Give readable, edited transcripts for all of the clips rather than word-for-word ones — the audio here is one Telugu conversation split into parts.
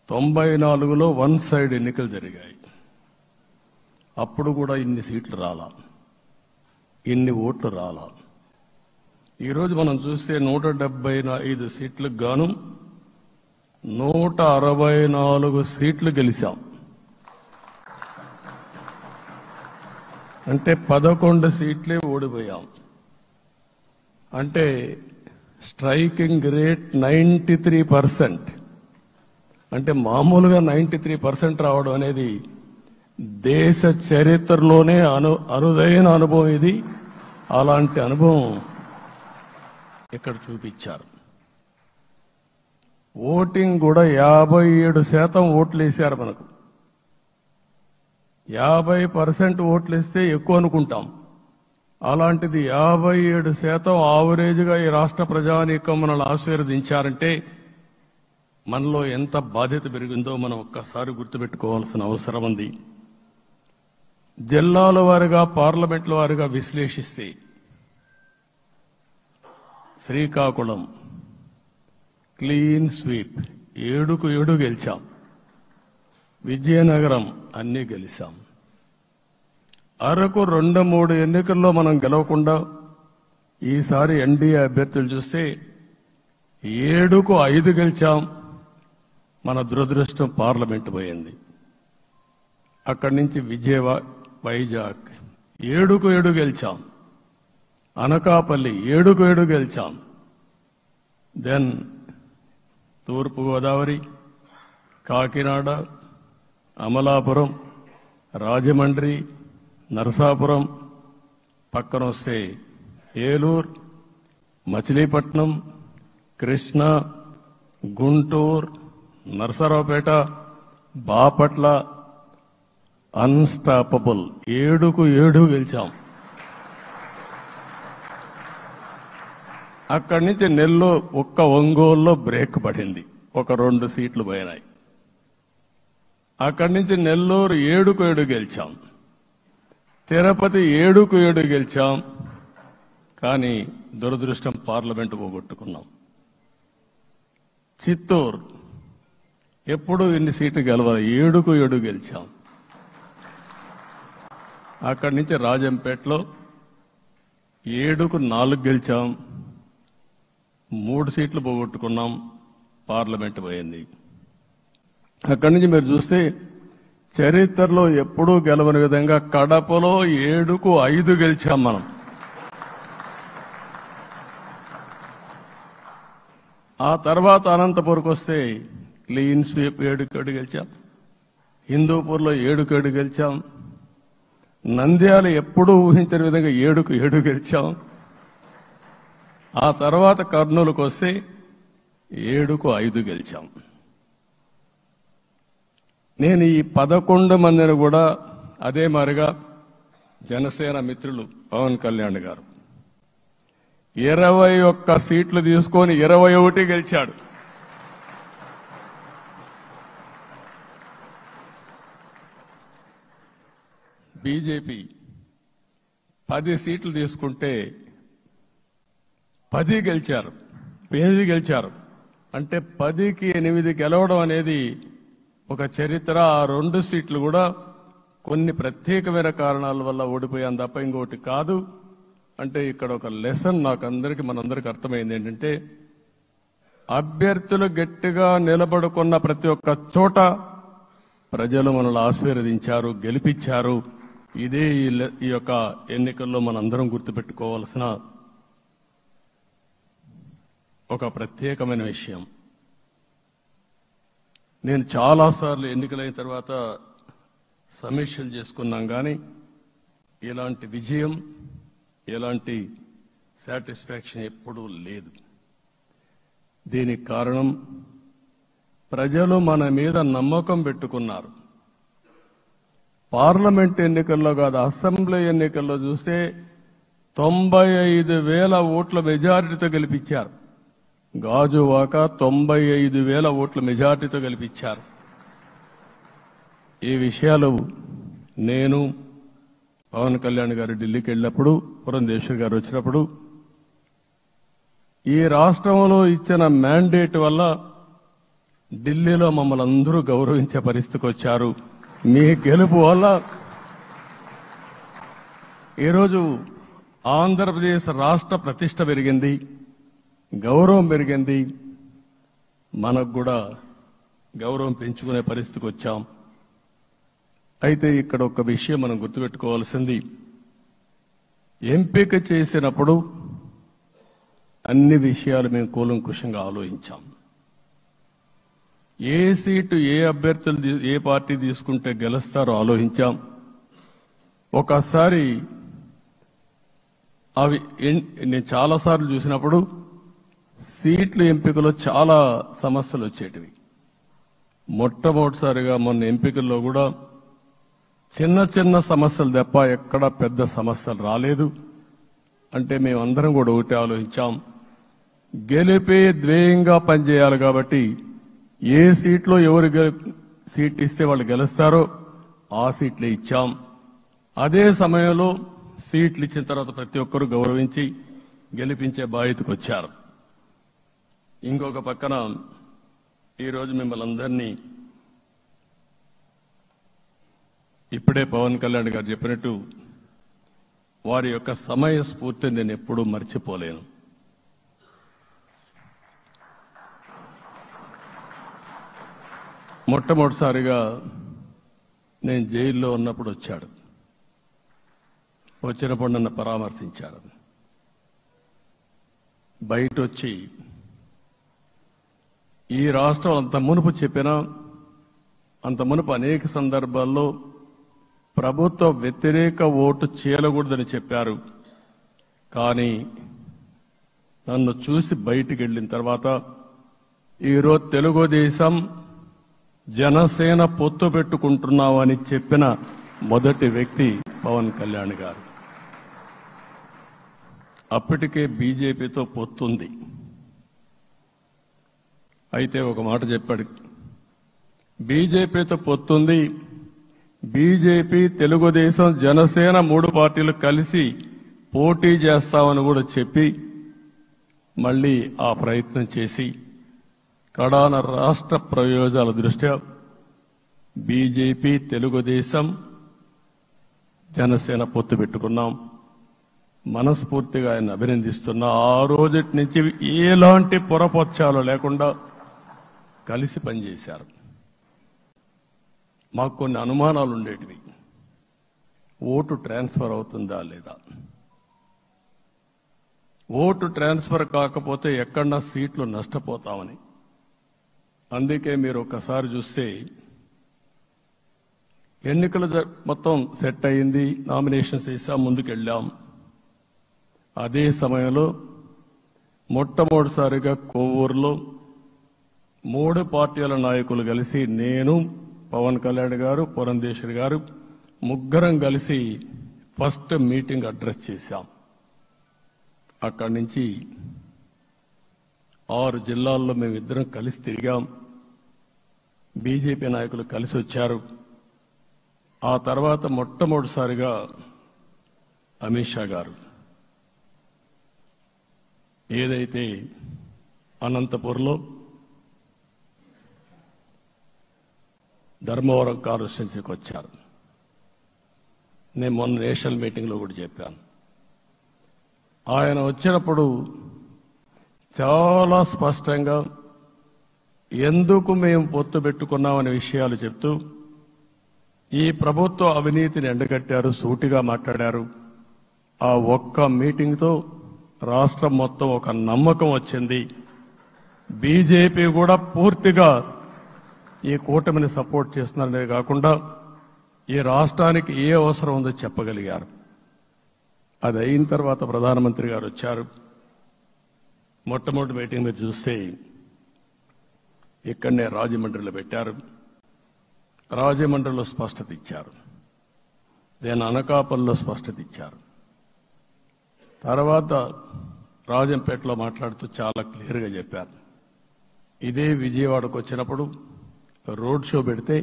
94లో వన్ సైడ్ ఎన్నికలు జరిగాయి. అప్పుడు కూడా ఇన్ని సీట్లు రాలా, ఇన్ని ఓట్లు రాలా. ఈరోజు మనం చూస్తే 175 సీట్లకు గాను 164 సీట్లు గెలిచాం. అంటే 11 సీట్లే ఓడిపోయాం. అంటే స్ట్రైకింగ్ రేట్ 93%. అంటే మామూలుగా 93% రావడం అనేది దేశ చరిత్రలోనే అరుదైన అనుభవం ఇది. అలాంటి అనుభవం ఇక్కడ చూపించారు. ఓటింగ్ కూడా 57% ఓట్లు వేశారు. మనకు 50% ఓట్లు ఇస్తే ఎక్కువ అనుకుంటాం. అలాంటిది 57% ఆవరేజ్గా ఈ రాష్ట్ర ప్రజానీకం మనల్ని ఆశీర్వదించారంటే మనలో ఎంత బాధ్యత పెరిగిందో మనం ఒక్కసారి గుర్తుపెట్టుకోవాల్సిన అవసరం ఉంది. జిల్లాల వారీగా, పార్లమెంట్ల వారీగా విశ్లేషిస్తే శ్రీకాకుళం క్లీన్ స్వీప్ 7కు 7 గెలిచాం. విజయనగరం అన్నీ గెలిచాం. అరకు 2-3 ఎన్నికల్లో మనం గెలవకుండా ఈసారి ఎన్డీఏ అభ్యర్థులు చూస్తే 7కు 5 గెలిచాం. మన దురదృష్టం పార్లమెంటు పోయింది. అక్కడి నుంచి వైజాగ్ 7కు 7 గెలిచాం. అనకాపల్లి 7కు 7 గెలిచాం. దెన్ తూర్పుగోదావరి, కాకినాడ, అమలాపురం, రాజమండ్రి, నరసాపురం, పక్కన వస్తే ఏలూరు, మచిలీపట్నం, కృష్ణా, గుంటూరు, నరసరావుపేట, బాపట్ల అన్స్టాపబుల్ 7కు 7 గెలిచాం. అక్కడి నుంచి నెల్లూరు ఒక్క ఒంగోలులో బ్రేక్ పడింది, ఒక 2 సీట్లు పోయినాయి. అక్కడి నుంచి నెల్లూరు 7కు 7 గెలిచాం. తిరుపతి 7కు 7 గెలిచాం. కానీ దురదృష్టం పార్లమెంటు పోగొట్టుకున్నాం. చిత్తూరు ఎప్పుడూ ఇన్ని సీట్లు గెలవాలి, 7కు 7 గెలిచాం. అక్కడి నుంచి రాజంపేటలో 7కు 4 గెలిచాం. 3 సీట్లు పోగొట్టుకున్నాం. పార్లమెంటు పోయింది. అక్కడి నుంచి మీరు చూస్తే చరిత్రలో ఎప్పుడూ గెలవని విధంగా కడపలో 7కు 5 గెలిచాం మనం. ఆ తర్వాత అనంతపురంకి వస్తే క్లీన్ స్వీప్ 7కు 7 గెలిచాం. హిందూపూర్లో 7కు 7 గెలిచాం. నంద్యాల ఎప్పుడూ ఊహించని విధంగా 7కు 7 గెలిచాం. ఆ తర్వాత కర్నూలుకు వస్తే 7కు 5 గెలిచాం. నేను ఈ 11 మందిని కూడా అదే మారిగా జనసేన మిత్రులు పవన్ కళ్యాణ్ గారు 21 సీట్లు తీసుకొని 21 గెలిచాడు. బీజేపీ 10 సీట్లు తీసుకుంటే 10 గెలిచారు, 8 గెలిచారు. అంటే 10కి 8 గెలవడం అనేది ఒక చరిత్ర. ఆ 2 సీట్లు కూడా కొన్ని ప్రత్యేకమైన కారణాల వల్ల ఓడిపోయాం తప్ప ఇంకోటి కాదు. అంటే ఇక్కడ ఒక లెసన్ మనందరికీ అర్థమైంది ఏంటంటే, అభ్యర్థులు గట్టిగా నిలబడుకున్న ప్రతి ఒక్క చోట ప్రజలు మనల్ని ఆశీర్వదించారు, గెలిపించారు. ఇదే ఈ యొక్క ఎన్నికల్లో మనందరం గుర్తుపెట్టుకోవాల్సిన ఒక ప్రత్యేకమైన విషయం. నేను చాలాసార్లు ఎన్నికలైన తర్వాత సమీక్షలు చేసుకున్నాం, కానీ ఇలాంటి విజయం, ఎలాంటి సాటిస్ఫాక్షన్ ఎప్పుడూ లేదు. దీనికి కారణం ప్రజలు మన మీద నమ్మకం పెట్టుకున్నారు. పార్లమెంట్ ఎన్నికల్లో కాదు, అసెంబ్లీ ఎన్నికల్లో చూస్తే 95,000 ఓట్ల మెజారిటీతో గెలిపించారు. గాజువాక 95,000 ఓట్ల మెజారిటీతో గెలిపించారు. ఈ విషయాలు నేను పవన్ కళ్యాణ్ గారు ఢిల్లీకి వెళ్ళినప్పుడు, పురంధేశ్వరి గారు వచ్చినప్పుడు, ఈ రాష్ట్రంలో ఇచ్చిన మ్యాండేట్ వల్ల ఢిల్లీలో మమ్మల్ని అందరూ గౌరవించే పరిస్థితికి వచ్చారు. మీ గెలుపు వల్ల ఈరోజు ఆంధ్రప్రదేశ్ రాష్ట్ర ప్రతిష్ట పెరిగింది, గౌరవం పెరిగింది. మనకు కూడా గౌరవం పెంచుకునే పరిస్థితికి వచ్చాం. అయితే ఇక్కడ ఒక విషయం మనం గుర్తుపెట్టుకోవాల్సింది, ఎంపిక చేసినప్పుడు అన్ని విషయాలు మేము కూలంకుషంగా ఆలోచించాం. ఏ సీటు ఏ అభ్యర్థులు ఏ పార్టీ తీసుకుంటే గెలుస్తారో ఆలోచించాం. ఒకసారి అవి నేను చాలాసార్లు చూసినప్పుడు సీట్ల ఎంపికలో చాలా సమస్యలు వచ్చేటివి. మొట్టమొదటిసారిగా మొన్న ఎంపికల్లో కూడా చిన్న చిన్న సమస్యలు తప్ప ఎక్కడ పెద్ద సమస్యలు రాలేదు. అంటే మేమందరం కూడా ఒకటి ఆలోచించాం, గెలిపే ధ్యేయంగా పనిచేయాలి. కాబట్టి ఏ సీట్లో ఎవరు సీట్ ఇస్తే వాళ్ళు గెలుస్తారో ఆ సీట్లే ఇచ్చాం. అదే సమయంలో సీట్లు ఇచ్చిన తర్వాత ప్రతి ఒక్కరూ గౌరవించి గెలిపించే బాధ్యతకు వచ్చారు. ఇంకొక పక్కన ఈరోజు మిమ్మల్ని అందరినీ ఇప్పుడే పవన్ కళ్యాణ్ గారు చెప్పినట్టు వారి యొక్క సమయ స్ఫూర్తిని నేను ఎప్పుడూ మర్చిపోలేను. మొట్టమొదటిసారిగా నేను జైల్లో ఉన్నప్పుడు వచ్చాడు. వచ్చినప్పుడు నన్ను పరామర్శించాడు. బయట వచ్చి ఈ రాష్ట్రం అంత మునుపు చెప్పినా, అంత మునుపు అనేక సందర్భాల్లో ప్రభుత్వ వ్యతిరేక ఓటు చేయకూడదని చెప్పారు. కానీ నన్ను చూసి బయటికి వెళ్ళిన తర్వాత ఈరోజు తెలుగుదేశం జనసేన పొత్తు పెట్టుకుంటున్నామని చెప్పిన మొదటి వ్యక్తి పవన్ కళ్యాణ్ గారు. అప్పటికే బీజేపీతో పొత్తుంది. అయితే ఒక మాట చెప్పాడు, బీజేపీతో పొత్తుంది, బీజేపీ తెలుగుదేశం జనసేన 3 పార్టీలు కలిసి పోటీ చేస్తామని కూడా చెప్పి మళ్లీ ఆ ప్రయత్నం చేసి కడాన రాష్ట్ర ప్రయోజనాల దృష్ట్యా బీజేపీ తెలుగుదేశం జనసేన పొత్తు పెట్టుకున్నాం. మనస్ఫూర్తిగా ఆయన అభినందిస్తున్నా. ఆ రోజటి నుంచి ఎలాంటి పొరపక్షాలు లేకుండా కలిసి పనిచేశారు. మాకు కొన్ని అనుమానాలు ఉండేటివి, ఓటు ట్రాన్స్ఫర్ అవుతుందా లేదా, ఓటు ట్రాన్స్ఫర్ కాకపోతే ఎక్కడన్నా సీట్లు నష్టపోతామని. అందుకే మీరు ఒకసారి చూస్తే ఎన్నికలు మొత్తం సెట్ అయింది, నామినేషన్స్ వేసాం, ముందుకెళ్ళాం. అదే సమయంలో మొట్టమొదటిసారిగా కొవ్వూరులో 3 పార్టీల నాయకులు కలిసి, నేను, పవన్ కళ్యాణ్ గారు, పురంధేశ్వరి గారు ముగ్గురం కలిసి ఫస్ట్ మీటింగ్ అడ్రస్ చేశాం. అక్కడి నుంచి 6 జిల్లాల్లో మేమిద్దరం కలిసి తిరిగాం. బీజేపీ నాయకులు కలిసి వచ్చారు. ఆ తర్వాత మొట్టమొదటిసారిగా అమిత్ షా గారు ఏదైతే అనంతపూర్లో ధర్మవరం కాన్స్టిట్యున్సీకి వచ్చారు. నేను మొన్న నేషనల్ మీటింగ్లో కూడా చెప్పాను. ఆయన వచ్చినప్పుడు చాలా స్పష్టంగా ఎందుకు మేము పొత్తు పెట్టుకున్నామనే విషయాలు చెప్తూ ఈ ప్రభుత్వ అవినీతిని ఎండగట్టారు, సూటిగా మాట్లాడారు. ఆ ఒక్క మీటింగ్తో రాష్ట్రం మొత్తం ఒక నమ్మకం వచ్చింది. బీజేపీ కూడా పూర్తిగా ఈ కూటమిని సపోర్ట్ చేస్తున్నారనే కాకుండా ఈ రాష్ట్రానికి ఏ అవసరం ఉందో చెప్పగలిగారు. అది అయిన తర్వాత ప్రధానమంత్రి గారు వచ్చారు. మొట్టమొదటి మీటింగ్ మీరు చూస్తే ఇక్కడనే రాజమండ్రిలో పెట్టారు. రాజమండ్రిలో స్పష్టత ఇచ్చారు, నేను అనకాపల్లిలో స్పష్టత ఇచ్చారు. తర్వాత రాజంపేటలో మాట్లాడుతూ చాలా క్లియర్గా చెప్పారు. ఇదే విజయవాడకు వచ్చినప్పుడు రోడ్ షో పెడితే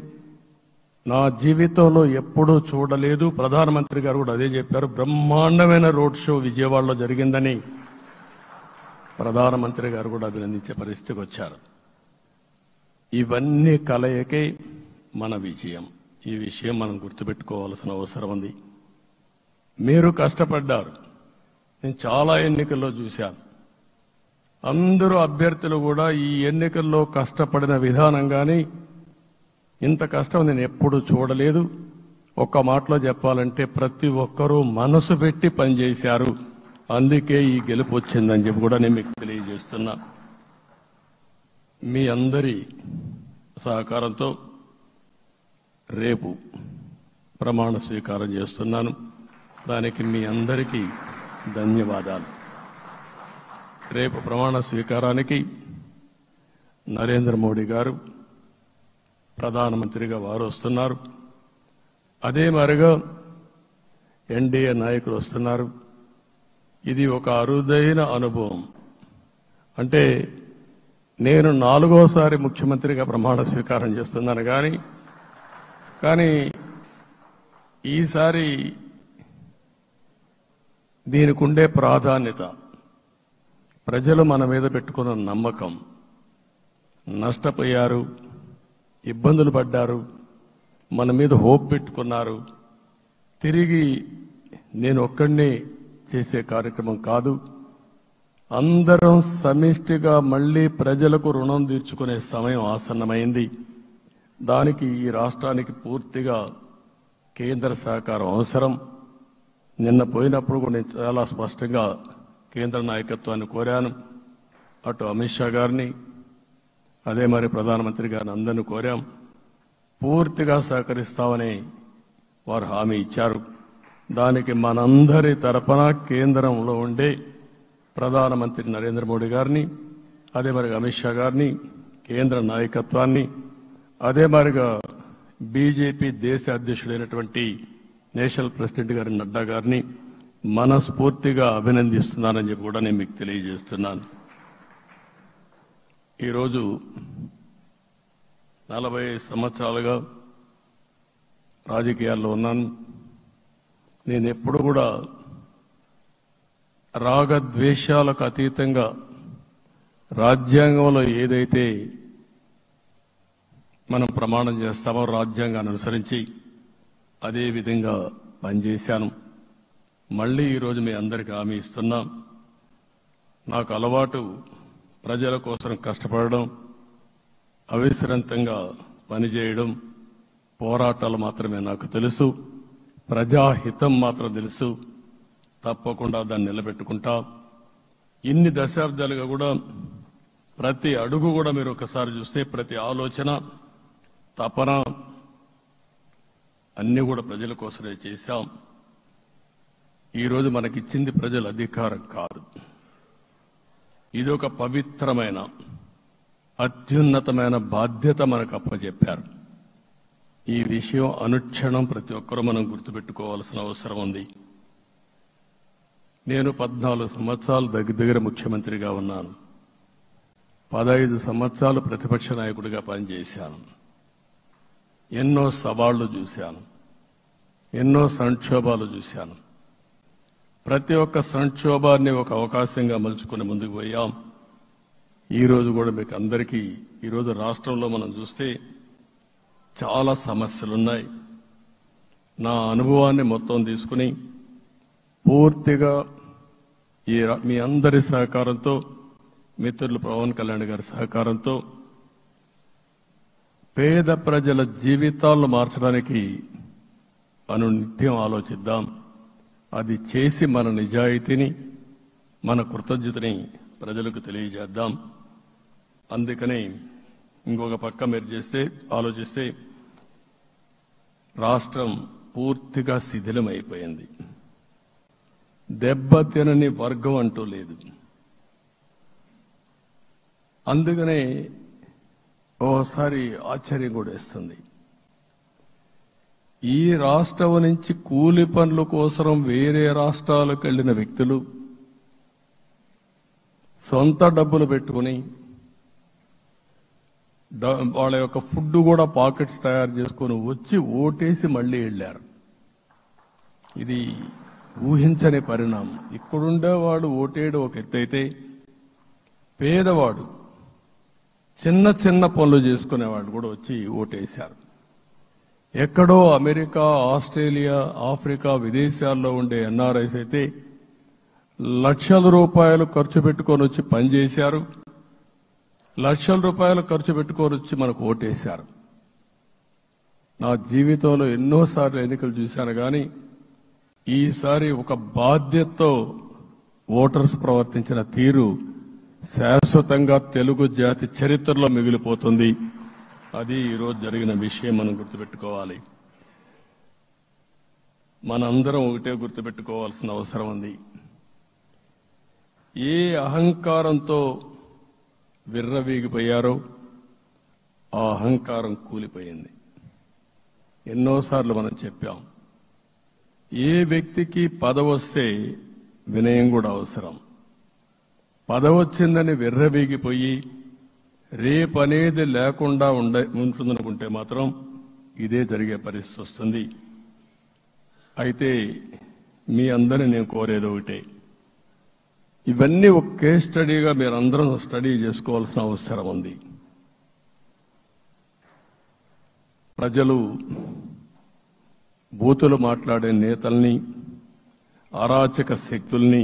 నా జీవితంలో ఎప్పుడూ చూడలేదు, ప్రధానమంత్రి గారు కూడా అదే చెప్పారు, బ్రహ్మాండమైన రోడ్ షో విజయవాడలో జరిగిందని ప్రధానమంత్రి గారు కూడా అభినందించే పరిస్థితికి వచ్చారు. ఇవన్నీ కలయికే మన విజయం. ఈ విషయం మనం గుర్తుపెట్టుకోవాల్సిన అవసరం ఉంది. మీరు కష్టపడ్డారు. నేను చాలా ఎన్నికల్లో చూశాను. అందరూ అభ్యర్థులు కూడా ఈ ఎన్నికల్లో కష్టపడిన విధానం కానీ ఇంత కష్టం నేను ఎప్పుడూ చూడలేదు. ఒక్క మాటలో చెప్పాలంటే ప్రతి ఒక్కరూ మనసు పెట్టి పనిచేశారు. అందుకే ఈ గెలుపు వచ్చిందని చెప్పి కూడా నేను మీకు తెలియజేస్తున్నా. మీ అందరి సహకారంతో రేపు ప్రమాణ స్వీకారం చేస్తున్నాను. దానికి మీ అందరికీ ధన్యవాదాలు. రేపు ప్రమాణ స్వీకారానికి నరేంద్ర మోడీ గారు ప్రధానమంత్రిగా వారు వస్తున్నారు. అదే మరిగా ఎన్డీఏ నాయకులు వస్తున్నారు. ఇది ఒక అరుదైన అనుభవం. అంటే నేను 4వసారి ముఖ్యమంత్రిగా ప్రమాణ స్వీకారం చేస్తున్నాను కానీ ఈసారి దీనికి ఉండే ప్రాధాన్యత, ప్రజలు మన మీద పెట్టుకున్న నమ్మకం, నష్టపోయారు, ఇబ్బందులు పడ్డారు, మన మీద హోప్ పెట్టుకున్నారు. తిరిగి నేను ఒక్కడినే చేసే కార్యక్రమం కాదు. అందరం సమిష్టిగా మళ్లీ ప్రజలకు రుణం తీర్చుకునే సమయం ఆసన్నమైంది. దానికి ఈ రాష్ట్రానికి పూర్తిగా కేంద్ర సహకారం అవసరం. నిన్న పోయినప్పుడు కూడా నేను చాలా స్పష్టంగా కేంద్ర నాయకత్వాన్ని కోరాను. అటు అమిత్ షా గారిని, అదే మరి ప్రధానమంత్రి గారిని అందరినీ కోరాం. పూర్తిగా సహకరిస్తామని వారు హామీ ఇచ్చారు. దానికి మనందరి తరపున కేంద్రంలో ఉండే ప్రధానమంత్రి నరేంద్ర మోడీ గారిని, అదే మరి అమిత్ షా గారిని, కేంద్ర నాయకత్వాన్ని, అదే మరిగా బీజేపీ దేశ అధ్యక్షుడైనటువంటి నేషనల్ ప్రెసిడెంట్ గారి నడ్డా గారిని మనస్ఫూర్తిగా అభినందిస్తున్నానని చెప్పి కూడా నేను మీకు తెలియజేస్తున్నాను. ఈరోజు 40 సంవత్సరాలుగా రాజకీయాల్లో ఉన్నాను. నేను ఎప్పుడు కూడా రాగద్వేషాలకు అతీతంగా రాజ్యాంగంలో ఏదైతే మనం ప్రమాణం చేస్తామో రాజ్యాంగాన్ని అనుసరించి అదే విధంగా పనిచేశాను. మళ్లీ ఈరోజు మీ అందరికీ హామీ ఇస్తున్నా. నాకు అలవాటు ప్రజల కోసం కష్టపడడం, అవిశ్రాంతంగా పనిచేయడం, పోరాటాలు మాత్రమే నాకు తెలుసు. ప్రజాహితం మాత్రం తెలుసు. తప్పకుండా దాన్ని నిలబెట్టుకుంటా. ఇన్ని దశాబ్దాలుగా కూడా ప్రతి అడుగు కూడా మీరు ఒకసారి చూస్తే ప్రతి ఆలోచన, తపన అన్ని కూడా ప్రజల కోసమే చేశాం. ఈరోజు మనకిచ్చింది ప్రజల అధికారం కాదు. ఇది ఒక పవిత్రమైన, అత్యున్నతమైన బాధ్యత మనకు అప్పచెప్పారు. ఈ విషయం అనుక్షణం ప్రతి ఒక్కరూ మనం గుర్తుపెట్టుకోవాల్సిన అవసరం ఉంది. నేను 14 సంవత్సరాలు దగ్గర ముఖ్యమంత్రిగా ఉన్నాను. 15 సంవత్సరాలు ప్రతిపక్ష నాయకుడిగా పనిచేశాను. ఎన్నో సవాళ్లు చూశాను, ఎన్నో సంక్షోభాలు చూశాను. ప్రతి ఒక్క సంక్షోభాన్ని ఒక అవకాశంగా మలుచుకుని ముందుకు పోయాం. ఈరోజు కూడా మీకు అందరికీ, ఈరోజు రాష్ట్రంలో మనం చూస్తే చాలా సమస్యలున్నాయి. నా అనుభవాన్ని మొత్తం తీసుకుని పూర్తిగా మీ అందరి సహకారంతో, మిత్రులు పవన్ కళ్యాణ్ గారి సహకారంతో పేద ప్రజల జీవితాలను మార్చడానికి అనునిత్యం ఆలోచిద్దాం. అది చేసి మన నిజాయితీని, మన కృతజ్ఞతని ప్రజలకు తెలియజేద్దాం. అందుకని ఇంకొక పక్క మీరు ఆలోచిస్తే రాష్ట్రం పూర్తిగా శిథిలమైపోయింది. దెబ్బతినని వర్గం అంటూ లేదు. అందుకనే ఓసారి ఆశ్చర్యం కూడా వేస్తుంది. ఈ రాష్ట్రం నుంచి కూలి పనుల కోసం వేరే రాష్ట్రాలకు వెళ్లిన వ్యక్తులు సొంత డబ్బులు పెట్టుకుని వాళ్ళ యొక్క ఫుడ్ కూడా పాకెట్స్ తయారు చేసుకుని వచ్చి ఓటేసి మళ్లీ వెళ్లారు. ఇది ఊహించని పరిణామం. ఇక్కడుండేవాడు ఓటేయడం ఒక ఎత్తైతే, పేదవాడు చిన్న చిన్న పనులు చేసుకునే వాళ్ళు కూడా వచ్చి ఓటేశారు. ఎక్కడో అమెరికా, ఆస్ట్రేలియా, ఆఫ్రికా విదేశాల్లో ఉండే ఎన్ఆర్ఐస్ అయితే లక్షల రూపాయలు ఖర్చు పెట్టుకొని వచ్చి పనిచేశారు. లక్షల రూపాయలు ఖర్చు పెట్టుకొని వచ్చి మనకు ఓటేశారు. నా జీవితంలో ఎన్నోసార్లు ఎన్నికలు చూశాను కానీ ఈసారి ఒక బాధ్యతతో ఓటర్స్ ప్రవర్తించిన తీరు శాశ్వతంగా తెలుగు జాతి చరిత్రలో మిగిలిపోతుంది. అది ఈరోజు జరిగిన విషయం మనం గుర్తుపెట్టుకోవాలి. మనందరం ఒకటే గుర్తుపెట్టుకోవాల్సిన అవసరం ఉంది. ఏ అహంకారంతో విర్రవీగిపోయారో ఆ అహంకారం కూలిపోయింది. ఎన్నోసార్లు మనం చెప్పాం, ఏ వ్యక్తికి పదవొస్తే వినయం కూడా అవసరం. పదవొచ్చిందని విర్రవీగిపోయి రేపనేది లేకుండా ఉంటుందనుకుంటే మాత్రం ఇదే జరిగే పరిస్థితి వస్తుంది. అయితే మీ అందరినీ నేను కోరేది ఒకటే, ఇవన్నీ ఒక కేస్ స్టడీగా మీరందరం స్టడీ చేసుకోవాల్సిన అవసరం ఉంది. ప్రజలు బూతులు మాట్లాడే నేతల్ని, అరాచక శక్తుల్ని,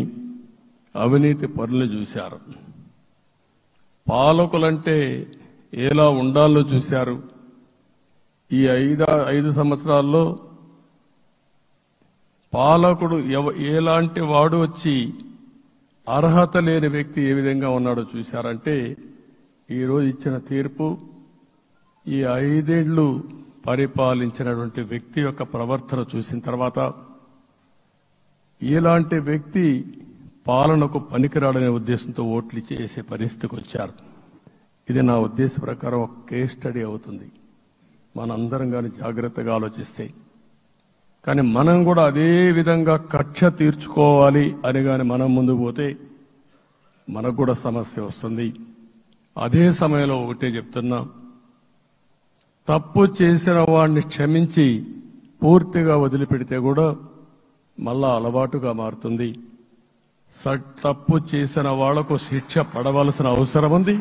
అవినీతి పరుల్ని చూశారు. పాలకులంటే ఎలా ఉండాలో చూశారు. ఈ 5 సంవత్సరాల్లో పాలకుడు ఎలాంటి వాడు వచ్చి అర్హత లేని వ్యక్తి ఏ విధంగా ఉన్నాడో చూశారంటే ఈరోజు ఇచ్చిన తీర్పు ఈ 5 ఏళ్లు పరిపాలించినటువంటి వ్యక్తి యొక్క ప్రవర్తన చూసిన తర్వాత ఇలాంటి వ్యక్తి పాలనకు పనికిరాడనే ఉద్దేశంతో ఓట్లు చేసే పరిస్థితికి వచ్చారు. ఇది నా ఉద్దేశ ప్రకారం ఒక కేస్ స్టడీ అవుతుంది మనందరం కానీ జాగ్రత్తగా ఆలోచిస్తే. కానీ మనం కూడా అదే విధంగా కక్ష తీర్చుకోవాలి అని కానీ మనం ముందుకు పోతే మనకు కూడా సమస్య వస్తుంది. అదే సమయంలో ఒకటే చెప్తున్నా, తప్పు చేసిన వాడిని క్షమించి పూర్తిగా వదిలిపెడితే కూడా మళ్ళా అలవాటుగా మారుతుంది. తప్పు చేసిన వాళ్లకు శిక్ష పడవలసిన అవసరం ఉంది,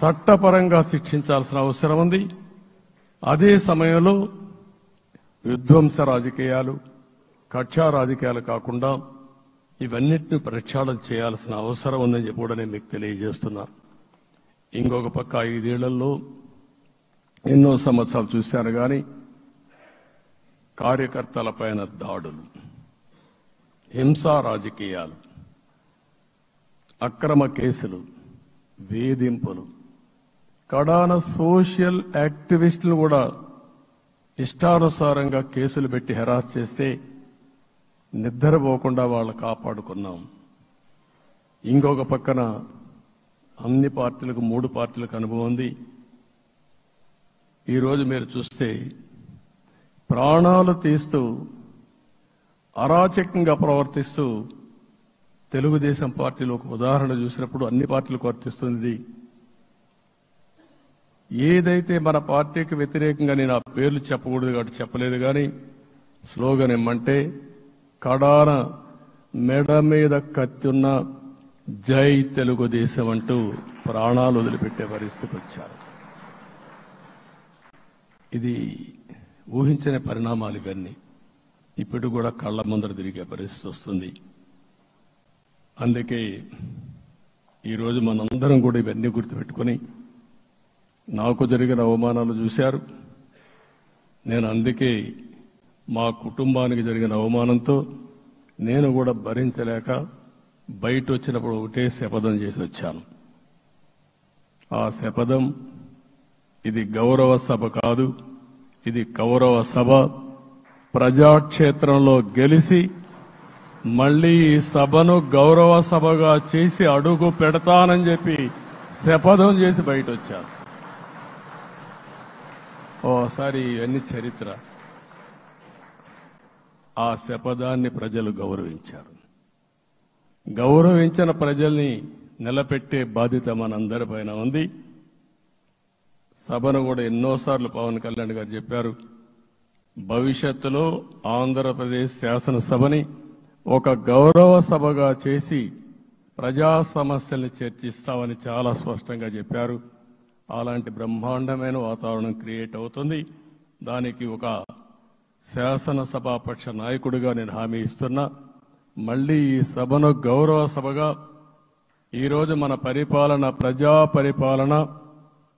చట్టపరంగా శిక్షించాల్సిన అవసరం ఉంది. అదే సమయంలో విధ్వంస రాజకీయాలు, కక్షా రాజకీయాలు కాకుండా ఇవన్నిటిని ప్రక్షాళన చేయాల్సిన అవసరం ఉందని చెప్పి కూడా నేను మీకు తెలియజేస్తున్నా. ఇంకొక పక్క 5 ఏళ్లలో ఎన్నో సంవత్సరాలు చూశాను కానీ కార్యకర్తలపైన దాడులు, హింసా రాజకీయాలు, అక్రమ కేసులు, వేధింపులు, కడాన సోషల్ యాక్టివిస్టులు కూడా ఇష్టానుసారంగా కేసులు పెట్టి హెరాస్ చేస్తే నిద్రపోకుండా వాళ్ళు కాపాడుకున్నాం. ఇంకొక పక్కన అన్ని పార్టీలకు 3 పార్టీలకు అనుభవం ఉంది. ఈరోజు మీరు చూస్తే ప్రాణాలు తీస్తూ అరాచకంగా ప్రవర్తిస్తూ తెలుగుదేశం పార్టీలో ఒక ఉదాహరణ చూసినప్పుడు అన్ని పార్టీలకు వర్తిస్తుంది. ఏదైతే మన పార్టీకి వ్యతిరేకంగా నేను ఆ పేర్లు చెప్పకూడదు కాబట్టి చెప్పలేదు కానీ స్లోగన్ ఏమంటే కడాన మెడ మీద కత్తున్న జై తెలుగుదేశం అంటూ ప్రాణాలు వదిలిపెట్టే పరిస్థితికి వచ్చారు. ఇది ఊహించని పరిణామాలు. ఇవన్నీ ఇప్పుడు కూడా కళ్ల ముందర తిరిగే పరిస్థితి వస్తుంది. అందుకే ఈరోజు మనందరం కూడా ఇవన్నీ గుర్తుపెట్టుకుని, నాకు జరిగిన అవమానాలు చూశారు. నేను అందుకే మా కుటుంబానికి జరిగిన అవమానంతో నేను కూడా భరించలేక బయట వచ్చినప్పుడు ఒకటే శపథం చేసి వచ్చాను. ఆ శపథం, ఇది గౌరవ సభ కాదు, ఇది కౌరవ సభ. ప్రజాక్షేత్రంలో గెలిచి మళ్లీ ఈ సభను గౌరవ సభగా చేసి అడుగు పెడతానని చెప్పి శపథం చేసి బయట వచ్చాను. ఓసారి ఇవన్నీ చరిత్ర. ఆ శపథాన్ని ప్రజలు గౌరవించారు. గౌరవించిన ప్రజల్ని నిలబెట్టే బాధ్యత మనందరిపైన ఉంది. సభను కూడా ఎన్నోసార్లు పవన్ కళ్యాణ్ గారు చెప్పారు, భవిష్యత్తులో ఆంధ్రప్రదేశ్ శాసనసభని ఒక గౌరవ సభగా చేసి ప్రజా సమస్యల్ని చర్చిస్తామని చాలా స్పష్టంగా చెప్పారు. అలాంటి బ్రహ్మాండమైన వాతావరణం క్రియేట్ అవుతుంది. దానికి ఒక శాసనసభాపక్ష నాయకుడిగా నేను హామీ ఇస్తున్నా. మళ్లీ ఈ సభను గౌరవ సభగా ఈరోజు మన పరిపాలన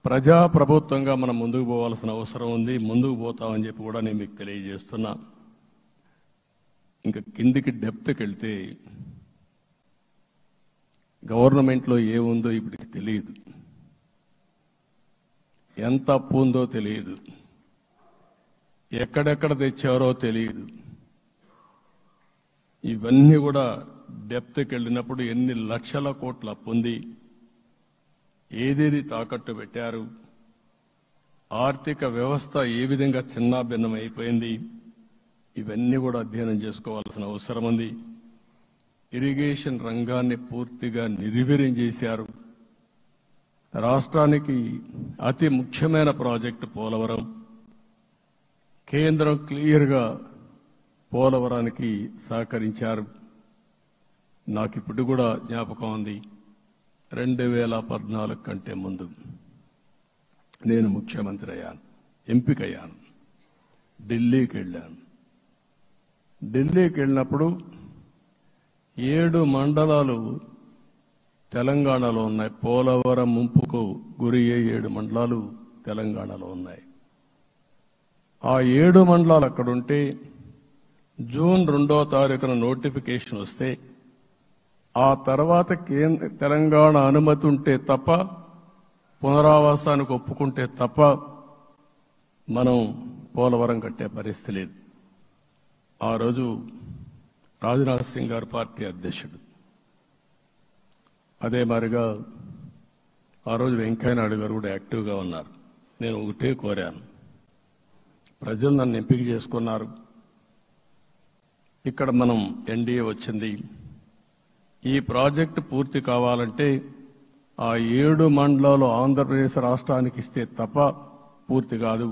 ప్రజా ప్రభుత్వంగా మనం ముందుకు పోవాల్సిన అవసరం ఉంది. ముందుకు పోతామని చెప్పి కూడా నేను మీకు తెలియజేస్తున్నా. ఇంకా కిందికి డెప్త్కి వెళ్తే గవర్నమెంట్లో ఏముందో ఇప్పటికి తెలియదు, ఎంత అప్పు ఉందో తెలియదు, ఎక్కడెక్కడ తెచ్చారో తెలియదు. ఇవన్నీ కూడా డెప్త్కి వెళ్ళినప్పుడు ఎన్ని లక్షల కోట్ల అప్పు ఉంది, ఏదేది తాకట్టు పెట్టారు, ఆర్థిక వ్యవస్థ ఏ విధంగా చిన్నాభిన్నం అయిపోయింది, ఇవన్నీ కూడా అధ్యయనం చేసుకోవాల్సిన అవసరం ఉంది. ఇరిగేషన్ రంగాన్ని పూర్తిగా నిర్వీర్యం చేశారు. రాష్ట్రానికి అతి ముఖ్యమైన ప్రాజెక్టు పోలవరం. కేంద్రం క్లియర్గా పోలవరానికి సహకరించారు. నాకు ఇప్పుడు కూడా జ్ఞాపకం ఉంది, 2014 కంటే ముందు నేను ముఖ్యమంత్రి అయ్యాను, ఎంపికయ్యాను, ఢిల్లీకి వెళ్ళాను. ఢిల్లీకి వెళ్ళినప్పుడు 7 మండలాలు తెలంగాణలో ఉన్నాయి. పోలవరం ముంపుకు గురి అయ్యే 7 మండలాలు తెలంగాణలో ఉన్నాయి. ఆ 7 మండలాలు అక్కడుంటే జూన్ 2వ తారీఖున నోటిఫికేషన్ వస్తే ఆ తర్వాత తెలంగాణ అనుమతి ఉంటే తప్ప, పునరావాసానికి ఒప్పుకుంటే తప్ప మనం పోలవరం కట్టే పరిస్థితి లేదు. ఆ రోజు రాజ్నాథ్ సింగ్ గారు పార్టీ అధ్యక్షుడు, అదే మాదిరిగా ఆ రోజు వెంకయ్యనాయుడు గారు కూడా యాక్టివ్గా ఉన్నారు. నేను ఒకటే కోరాను, ప్రజలు నన్ను ఎంపిక చేసుకున్నారు, ఇక్కడ మనం ఎన్డీఏ వచ్చింది, ఈ ప్రాజెక్టు పూర్తి కావాలంటే ఆ 7 మండలాలు ఆంధ్రప్రదేశ్ రాష్ట్రానికి ఇస్తే తప్ప పూర్తి కాదు.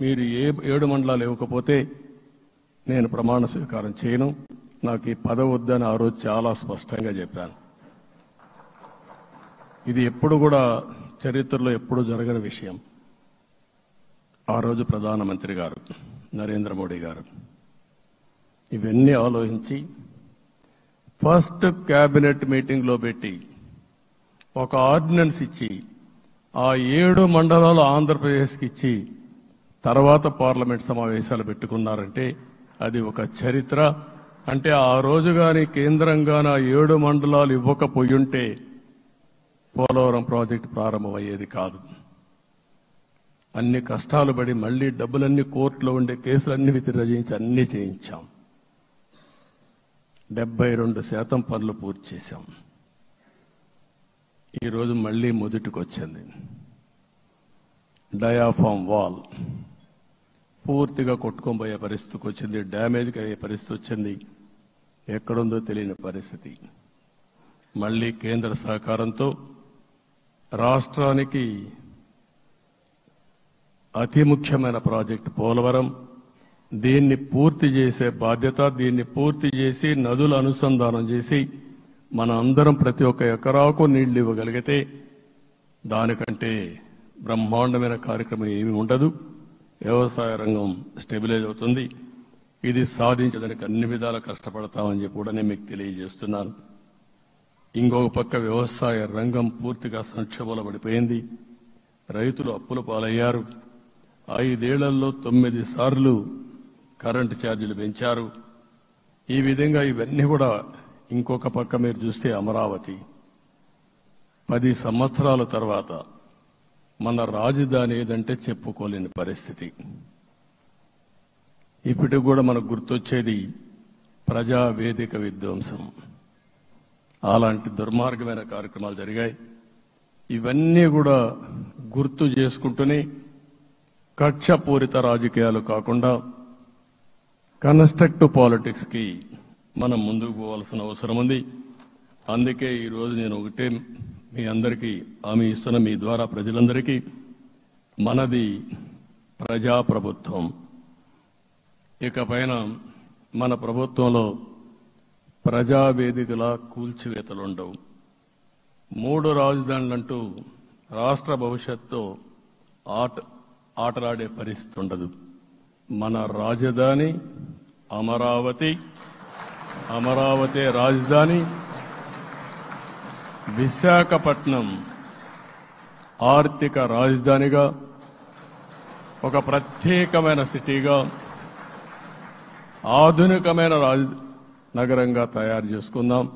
మీరు 7 మండలాలు ఇవ్వకపోతే నేను ప్రమాణ స్వీకారం చేయను, నాకు ఈ పదవి వద్దని ఆ రోజు చాలా స్పష్టంగా చెప్పాను. ఇది ఎప్పుడు కూడా చరిత్రలో ఎప్పుడు జరగని విషయం. ఆ రోజు ప్రధానమంత్రి గారు నరేంద్ర మోడీ గారు ఇవన్నీ ఆలోచించి ఫస్ట్ కేబినెట్ మీటింగ్లో పెట్టి ఒక ఆర్డినెన్స్ ఇచ్చి ఆ 7 మండలాలు ఆంధ్రప్రదేశ్కి ఇచ్చి తర్వాత పార్లమెంట్ సమావేశాలు పెట్టుకున్నారంటే అది ఒక చరిత్ర. అంటే ఆ రోజు గాని కేంద్రంగాన 7 మండలాలు ఇవ్వకపోయుంటే పోలవరం ప్రాజెక్టు ప్రారంభమయ్యేది కాదు. అన్ని కష్టాలు పడి మళ్లీ డబ్బులన్నీ కోర్టులో ఉండే కేసులన్నీ విత్డ్రా చేయించి అన్నీ చేయించాం. 72% పనులు పూర్తి చేశాం. ఈరోజు మళ్లీ మొదటికి వచ్చింది. డయాఫామ్ వాల్ పూర్తిగా కొట్టుకోబోయే పరిస్థితికి వచ్చింది, డ్యామేజ్కి అయ్యే పరిస్థితి వచ్చింది, ఎక్కడుందో తెలియని పరిస్థితి. మళ్లీ కేంద్ర సహకారంతో రాష్ట్రానికి అతి ముఖ్యమైన ప్రాజెక్టు పోలవరం, దీన్ని పూర్తి చేసే బాధ్యత, దీన్ని పూర్తి చేసి నదుల అనుసంధానం చేసి మన అందరం ప్రతి ఒక్క ఎకరాకు నీళ్లు ఇవ్వగలిగితే దానికంటే బ్రహ్మాండమైన కార్యక్రమం ఏమీ ఉండదు. వ్యవసాయ రంగం స్టెబిలైజ్ అవుతుంది. ఇది సాధించడానికి అన్ని విధాలా కష్టపడతామని చెప్పి కూడా నేను మీకు తెలియజేస్తున్నాను. ఇంకొక పక్క వ్యవసాయ రంగం పూర్తిగా సంక్షోభంలో పడిపోయింది. రైతులు అప్పుల పాలయ్యారు. 5 ఏళ్లలో 9 సార్లు కరెంటు ఛార్జీలు పెంచారు. ఈ విధంగా ఇవన్నీ కూడా ఇంకొక పక్క మీరు చూస్తే అమరావతి 10 సంవత్సరాల తర్వాత మన రాజధాని ఏదంటే చెప్పుకోలేని పరిస్థితి. ఇప్పటికి కూడా మనకు గుర్తొచ్చేది ప్రజావేదిక విధ్వంసం. అలాంటి దుర్మార్గమైన కార్యక్రమాలు జరిగాయి. ఇవన్నీ కూడా గుర్తు చేసుకుంటూనే కక్షపూరిత రాజకీయాలు కాకుండా కన్స్ట్రక్టివ్ పాలిటిక్స్ కి మనం ముందుకు పోవాల్సిన అవసరం ఉంది. అందుకే ఈరోజు నేను ఒకటే మీ అందరికీ హామీ ఇస్తున్న, మీ ద్వారా ప్రజలందరికీ, మనది ప్రజాప్రభుత్వం. ఇకపైన మన ప్రభుత్వంలో ప్రజావేదికల కూల్చివేతలుండవు. 3 రాజధానులంటూ రాష్ట్ర భవిష్యత్తు ఆటలాడే పరిస్థితి ఉండదు. మన రాజధాని అమరావతి, అమరావతి రాజధాని. విశాఖపట్నం ఆర్థిక రాజధానిగా, ఒక ప్రత్యేకమైన సిటీగా, ఆధునికమైన నగరంగా తయారు చేసుకుందాం.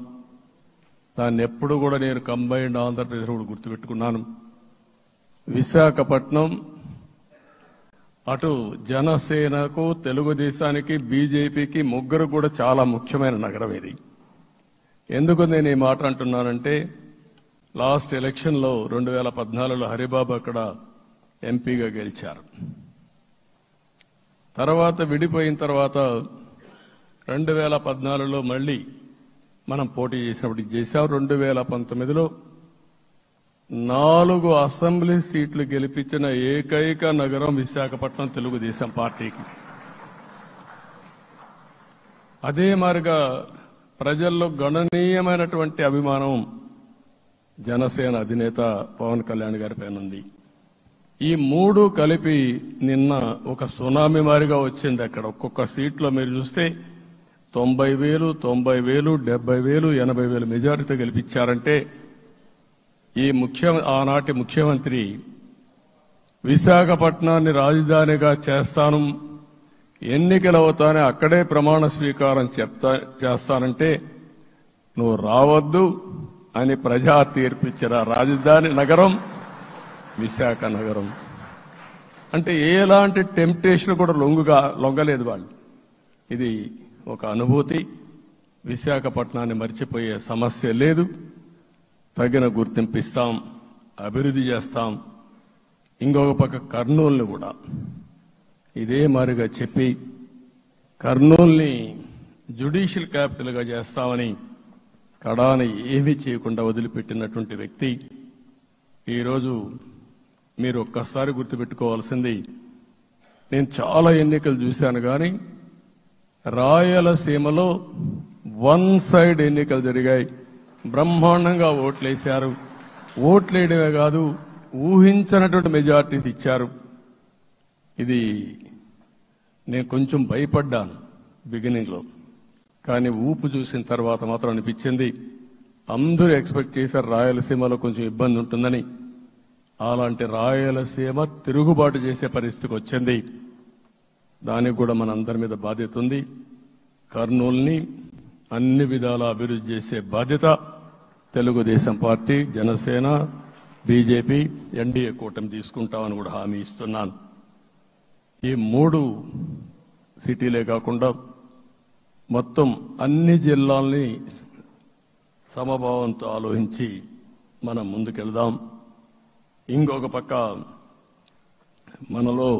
దాన్ని ఎప్పుడు కూడా నేను కంబైన్డ్ ఆంధ్రప్రదేశ్ కూడా గుర్తుపెట్టుకున్నాను. విశాఖపట్నం అటు జనసేనకు, తెలుగుదేశానికి, బీజేపీకి ముగ్గురు కూడా చాలా ముఖ్యమైన నగరం ఇది. ఎందుకు నేను ఈ మాట అంటున్నానంటే, లాస్ట్ ఎలక్షన్లో 2014లో హరిబాబు అక్కడ ఎంపీగా గెలిచారు. తర్వాత విడిపోయిన తర్వాత 2014లో మళ్లీ మనం పోటీ చేసినప్పుడు చేశాం. 2019లో 4 అసెంబ్లీ సీట్లు గెలిపించిన ఏకైక నగరం విశాఖపట్నం తెలుగుదేశం పార్టీకి. అదే మాదిరిగా ప్రజల్లో గణనీయమైనటువంటి అభిమానం జనసేన అధినేత పవన్ కళ్యాణ్ గారి పైన ఉంది. ఈ 3 కలిపి నిన్న ఒక సునామీ మారిగా వచ్చింది. అక్కడ ఒక్కొక్క సీట్లో మీరు చూస్తే 90,000, 90,000, 70,000, 80,000 మెజారిటీతో గెలిపించారంటే ఆనాటి ముఖ్యమంత్రి విశాఖపట్నాన్ని రాజధానిగా చేస్తాను, ఎన్నికలవుతానే అక్కడే ప్రమాణ స్వీకారం చేస్తానంటే నువ్వు రావద్దు అని ప్రజా తీర్పిచ్చిన రాజధాని నగరం విశాఖ నగరం. అంటే ఎలాంటి టెంప్టేషన్ కూడా లొంగలేదు వాళ్ళు. ఇది ఒక అనుభూతి. విశాఖపట్నాన్ని మర్చిపోయే సమస్య లేదు. తగిన గుర్తింపు ఇస్తాం, అభివృద్ధి చేస్తాం. ఇంకొక పక్క కర్నూలుని కూడా ఇదే మాదిరిగా చెప్పి కర్నూలుని జ్యుడిషియల్ క్యాపిటల్గా చేస్తామని కడాన ఏమీ చేయకుండా వదిలిపెట్టినటువంటి వ్యక్తి. ఈరోజు మీరు ఒక్కసారి గుర్తుపెట్టుకోవాల్సింది, నేను చాలా ఎన్నికలు చూశాను కానీ రాయలసీమలో వన్ సైడ్ ఎన్నికలు జరిగాయి. బ్రహ్మాండంగా ఓట్లేశారు. ఓట్లేయడమే కాదు, ఊహించినటువంటి మెజార్టీస్ ఇచ్చారు. ఇది నేను కొంచెం భయపడ్డాను బిగినింగ్లో, కానీ ఊపు చూసిన తర్వాత మాత్రం అనిపించింది అందరూ ఎక్స్పెక్ట్ చేశారు రాయలసీమలో కొంచెం ఇబ్బంది ఉంటుందని. అలాంటి రాయలసీమ తిరుగుబాటు చేసే పరిస్థితికి వచ్చింది. దానికి కూడా మనందరి మీద బాధ్యత ఉంది. కర్నూలుని అన్ని విధాలా అభివృద్ధి చేసే బాధ్యత Telugu Desam party, Janasena, BJP, NDA కూటమి తీసుకుంటామని కూడా హామీ ఇస్తున్నాను. ఈ 3 సిటీలే కాకుండా మొత్తం అన్ని జిల్లాల్ని సమభావంతో ఆలోచించి మనం ముందుకెళ్దాం. ఇంకొక పక్క మనలో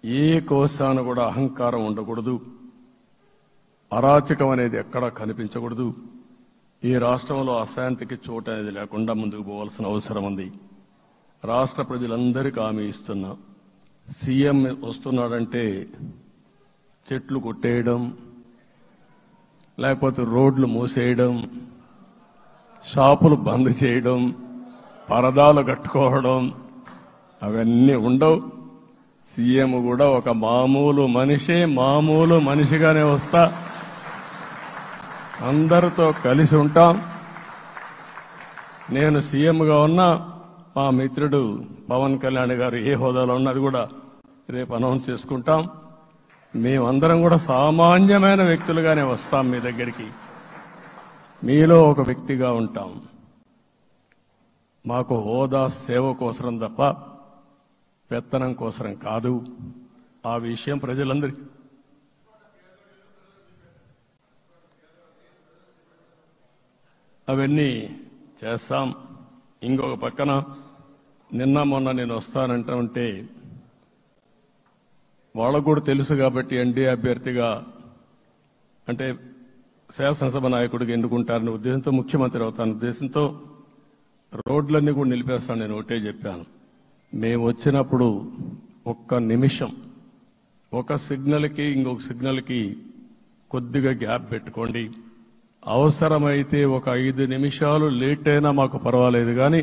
ఏ కోశాన కూడా అహంకారం ఉండకూడదు, అరాచకం అనేది ఎక్కడా కనిపించకూడదు. ఈ రాష్ట్రంలో అశాంతికి చోటు అనేది లేకుండా ముందుకు పోవాల్సిన అవసరం ఉంది. రాష్ట్ర ప్రజలందరికీ హామీ ఇస్తున్నా, సీఎం వస్తున్నాడంటే చెట్లు కొట్టేయడం, లేకపోతే రోడ్లు మూసేయడం, షాపులు బంద్ చేయడం, పరదాలు కట్టుకోవడం అవన్నీ ఉండవు. సీఎం కూడా ఒక మామూలు మనిషిగానే వస్తా, అందరితో కలిసి ఉంటాం. నేను సీఎంగా ఉన్నా మా మిత్రుడు పవన్ కళ్యాణ్ గారు ఏ హోదాలో ఉన్నది కూడా రేపు అనౌన్స్ చేసుకుంటాం. మేమందరం కూడా సామాన్యమైన వ్యక్తులుగానే వస్తాం మీ దగ్గరికి, మీలో ఒక వ్యక్తిగా ఉంటాం. మాకు హోదా సేవ కోసరం తప్ప పెత్తనం కోసరం కాదు. ఆ విషయం ప్రజలందరికీ అవన్నీ చేస్తాం. ఇంకొక పక్కన నిన్న మొన్న నేను వస్తానంటే వాళ్ళకు కూడా తెలుసు కాబట్టి ఎన్డీఏ అభ్యర్థిగా అంటే శాసనసభ నాయకుడిగా ఎన్నుకుంటారనే ఉద్దేశంతో, ముఖ్యమంత్రి అవుతాను ఉద్దేశంతో రోడ్లన్నీ కూడా నిలిపేస్తాను. నేను ఒకటే చెప్పాను, మేము వచ్చినప్పుడు ఒక్క నిమిషం ఒక సిగ్నల్కి ఇంకొక సిగ్నల్కి కొద్దిగా గ్యాప్ పెట్టుకోండి. అవసరమైతే ఒక 5 నిమిషాలు లేట్ అయినా మాకు పర్వాలేదు, కానీ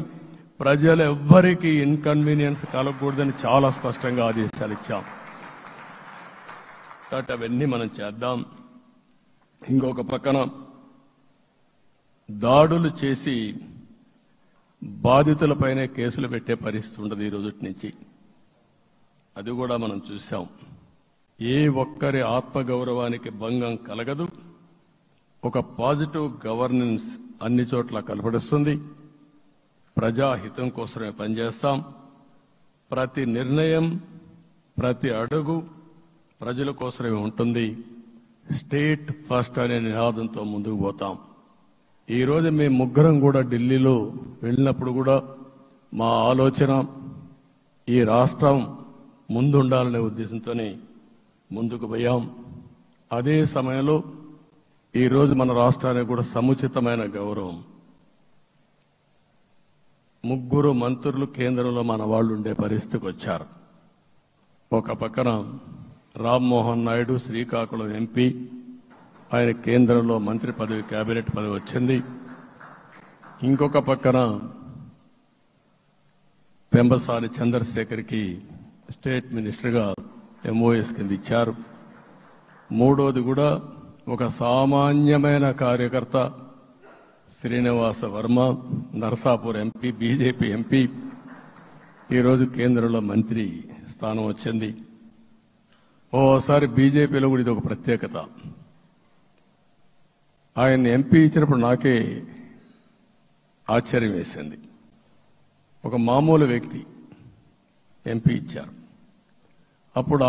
ప్రజలెవ్వరికీ ఇన్కన్వీనియన్స్ కలగకూడదని చాలా స్పష్టంగా ఆదేశాలు ఇచ్చాం. కాబట్టి అవన్నీ మనం చేద్దాం. ఇంకొక పక్కన దాడులు చేసి బాధితులపైనే కేసులు పెట్టే పరిస్థితి ఉండదు ఈ రోజు నుంచి. అది కూడా మనం చూశాం. ఏ ఒక్కరి ఆత్మగౌరవానికి భంగం కలగదు. ఒక పాజిటివ్ గవర్నెన్స్ అన్ని చోట్ల కనపడుస్తుంది. ప్రజాహితం కోసమే పనిచేస్తాం. ప్రతి నిర్ణయం, ప్రతి అడుగు ప్రజల కోసమే ఉంటుంది. స్టేట్ ఫస్ట్ అనే నినాదంతో ముందుకు పోతాం. ఈ రోజు మేము ముగ్గురం కూడా ఢిల్లీలో వెళ్ళినప్పుడు కూడా మా ఆలోచన ఈ రాష్ట్రం ముందుండాలనే ఉద్దేశంతోనే ముందుకు పోయాం. అదే సమయంలో ఈ రోజు మన రాష్ట్రానికి కూడా సముచితమైన గౌరవం. ముగ్గురు మంత్రులు కేంద్రంలో మన వాళ్ళు ఉండే పరిస్థితికి వచ్చారు. ఒక పక్కన రామ్మోహన్ నాయుడు శ్రీకాకుళం ఎంపీ, ఆయన కేంద్రంలో మంత్రి పదవి, కేబినెట్ పదవి వచ్చింది. ఇంకొక పక్కన పెంబసాని చంద్రశేఖర్కి స్టేట్ మినిస్టర్గా ఎంఓఎస్ కింద ఇచ్చారు. మూడోది కూడా ఒక సామాన్యమైన కార్యకర్త Srinivasa Varma, Narasapur MP, BJP MP, ఈరోజు కేంద్రంలో మంత్రి స్థానం వచ్చింది. ఓసారి బీజేపీలో కూడా ఇది ఒక ప్రత్యేకత. ఆయన ఎంపీ ఇచ్చినప్పుడు నాకే ఆశ్చర్యం వేసింది. ఒక మామూలు వ్యక్తి ఎంపీ ఇచ్చారు. అప్పుడు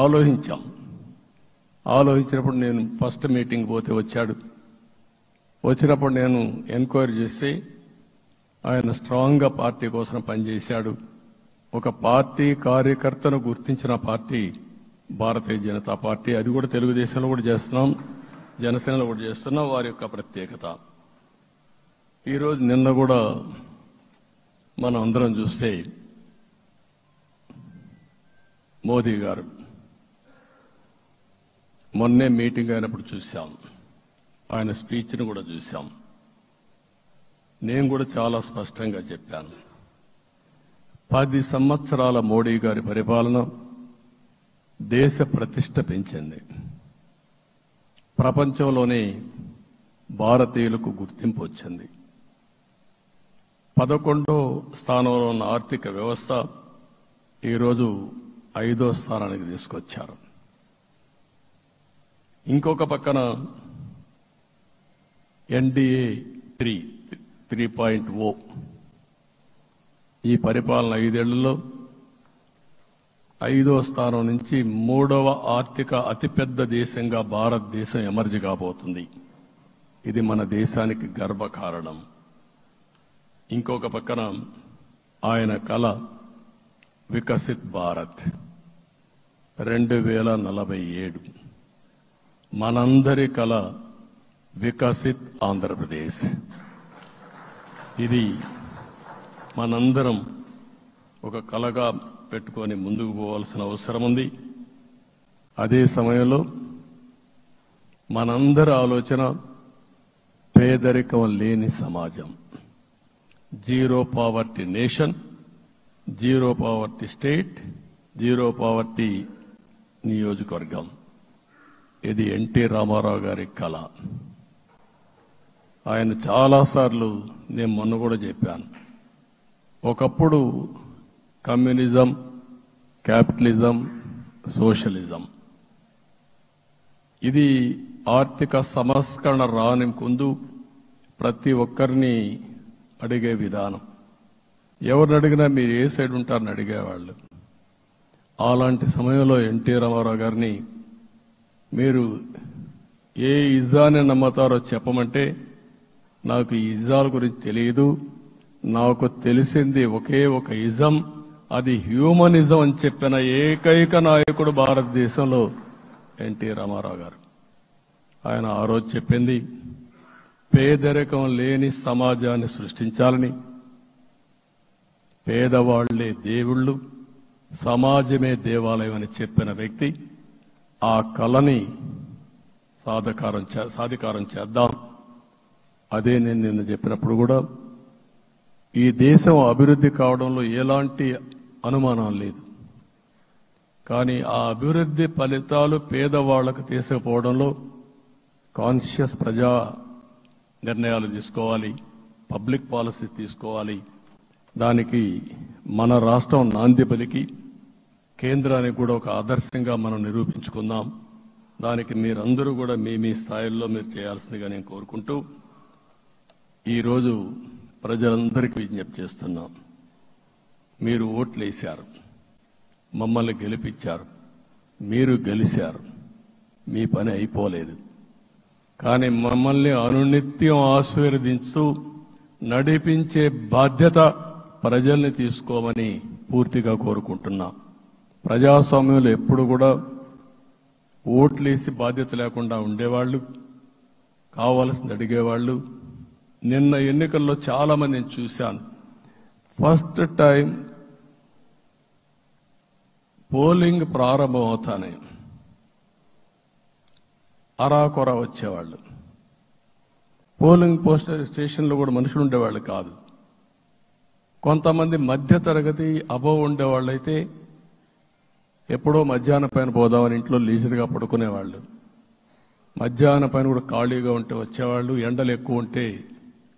ఆలోచించినప్పుడు నేను ఫస్ట్ మీటింగ్ పోతే వచ్చాడు. వచ్చినప్పుడు నేను ఎంక్వైరీ చేస్తే ఆయన స్ట్రాంగ్గా పార్టీ కోసం పనిచేశాడు. ఒక పార్టీ కార్యకర్తను గుర్తించిన పార్టీ భారతీయ జనతా పార్టీ. అది కూడా తెలుగుదేశంలో కూడా చేస్తున్నాం, జనసేనలో కూడా చేస్తున్నాం. వారి యొక్క ప్రత్యేకత. ఈరోజు నిన్న కూడా మనం అందరం చూస్తే మోదీ గారు మొన్నే మీటింగ్ అయినప్పుడు చూశాం. ఆయన స్పీచ్ను కూడా చూశాం. నేను కూడా చాలా స్పష్టంగా చెప్పాను. 10 సంవత్సరాల మోడీ గారి పరిపాలన దేశ ప్రతిష్ట పెంచింది. ప్రపంచంలోనే భారతీయులకు గుర్తింపు వచ్చింది. 11వ స్థానంలో ఉన్న ఆర్థిక వ్యవస్థ ఈరోజు 5వ స్థానానికి తీసుకొచ్చారు. ఇంకొక పక్కన ఎన్డీఏ 3.0 ఈ పరిపాలన 5 ఏళ్లలో 5వ స్థానం నుంచి 3వ ఆర్థిక అతిపెద్ద దేశంగా భారతదేశం ఎమర్జ్ కాబోతుంది. ఇది మన దేశానికి గర్వకారణం. ఇంకొక పక్కన ఆయన కల వికసిత్ భారత్ 2047, మనందరి కల వికసిత్ ఆంధ్రప్రదేశ్. ఇది మనందరం ఒక కలగా పెట్టుకొని ముందుకు పోవాల్సిన అవసరం ఉంది. అదే సమయంలో మనందరి ఆలోచన పేదరికం లేని సమాజం, zero poverty nation, zero poverty state, zero poverty నియోజకవర్గం. ఇది ఎన్టీ రామారావు గారి కళ. ఆయన చాలాసార్లు నేను మొన్న కూడా చెప్పాను. ఒకప్పుడు కమ్యూనిజం, క్యాపిటలిజం, సోషలిజం ఇది ఆర్థిక సంస్కరణ రాని ముందు ప్రతి ఒక్కరిని అడిగే విధానం. ఎవరిని అడిగినా మీరు ఏ సైడ్ ఉంటారని అడిగేవాళ్ళు. అలాంటి సమయంలో ఎన్టీ రామారావు గారిని మీరు ఏ ఇజాన్ని నమ్ముతారో చెప్పమంటే నాకు ఈ ఇజాల గురించి తెలియదు, నాకు తెలిసింది ఒకే ఒక ఇజం, అది హ్యూమనిజం అని చెప్పిన ఏకైక నాయకుడు భారతదేశంలో ఎన్టీ రామారావు గారు. ఆయన ఆ రోజు చెప్పింది పేదరికం లేని సమాజాన్ని సృష్టించాలని, పేదవాళ్లే దేవుళ్ళు, సమాజమే దేవాలయం అని చెప్పిన వ్యక్తి. ఆ కళని సాధికారం చేద్దాం. అదే నేను నిన్న చెప్పినప్పుడు కూడా ఈ దేశం అభివృద్ధి కావడంలో ఎలాంటి అనుమానం లేదు. కానీ ఆ అభివృద్ధి ఫలితాలు పేదవాళ్లకు తీసుకుపోవడంలో కాన్షియస్ ప్రజా నిర్ణయాలు తీసుకోవాలి, పబ్లిక్ పాలసీ తీసుకోవాలి. దానికి మన రాష్ట్రం నాంది పలికి కేంద్రానికి కూడా ఒక ఆదర్శంగా మనం నిరూపించుకుందాం. దానికి మీరందరూ కూడా మీ స్థాయిల్లో మీరు చేయాల్సిందిగా నేను కోరుకుంటూ ఈరోజు ప్రజలందరికీ విజ్ఞప్తి చేస్తున్నాం. మీరు ఓట్లు వేశారు, మమ్మల్ని గెలిపించారు, మీరు గెలిచారు, మీ పని అయిపోలేదు. కానీ మమ్మల్ని అనునిత్యం ఆశీర్వదించుతూ నడిపించే బాధ్యత ప్రజల్ని తీసుకోమని పూర్తిగా కోరుకుంటున్నా. ప్రజాస్వామ్యంలో ఎప్పుడు కూడా ఓట్లేసి బాధ్యత లేకుండా ఉండేవాళ్లు, కావాల్సింది అడిగేవాళ్లు. నిన్న ఎన్నికల్లో చాలా మందిని చూశాను. ఫస్ట్ టైం పోలింగ్ ప్రారంభం అవుతానే అరాకొర వచ్చేవాళ్ళు. పోలింగ్ స్టేషన్లో కూడా మనుషులు ఉండేవాళ్ళు కాదు. కొంతమంది మధ్య తరగతి అబవ్ ఉండేవాళ్ళైతే ఎప్పుడో మధ్యాహ్నం పైన పోదామని ఇంట్లో లీజర్గా పడుకునేవాళ్ళు. మధ్యాహ్నం పైన కూడా ఖాళీగా ఉంటే వచ్చేవాళ్ళు. ఎండలు ఎక్కువ ఉంటే